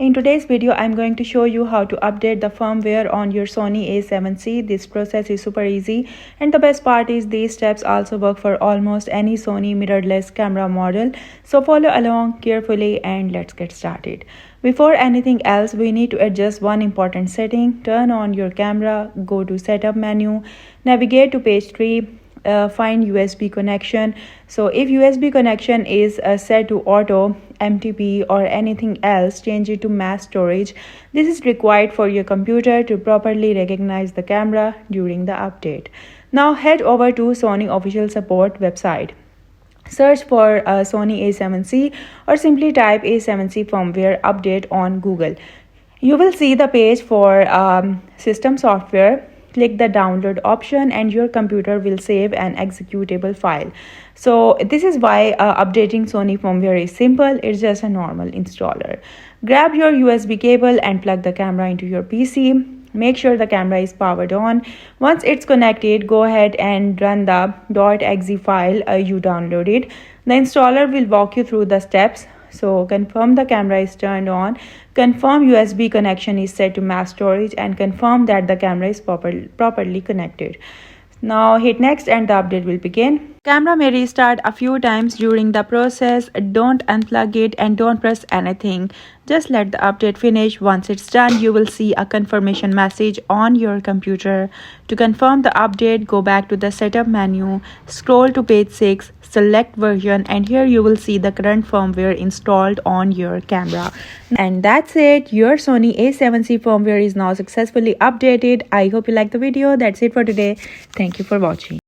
In today's video, I'm going to show you how to update the firmware on your Sony A7C. This process is super easy, and the best part is these steps also work for almost any Sony mirrorless camera model. So follow along carefully and let's get started. Before anything else, we need to adjust one important setting. Turn on your camera, go to setup menu, navigate to page 3. Find USB connection. So if USB connection is set to auto, MTP or anything else, change it to mass storage. This is required for your computer to properly recognize the camera during the update. Now head over to Sony official support website. Search for Sony A7C or simply type A7C firmware update on Google. You will see the page for system software. Click the download option and your computer will save an executable file. So this is why updating Sony firmware is simple. It's just a normal installer. Grab your USB cable and plug the camera into your PC. Make sure the camera is powered on. Once it's connected, go ahead and run the .exe file you downloaded. The installer will walk you through the steps. So confirm the camera is turned on, confirm USB connection is set to mass storage, and confirm that the camera is properly connected. Now hit next and the update will begin. Camera may restart a few times during the process. Don't unplug it and don't press anything. Just let the update finish. Once it's done, you will see a confirmation message on your computer. To confirm the update, go back to the setup menu, scroll to page 6, select version, and here you will see the current firmware installed on your camera. And that's it. Your Sony A7C firmware is now successfully updated. I hope you liked the video. That's it for today. Thank you for watching.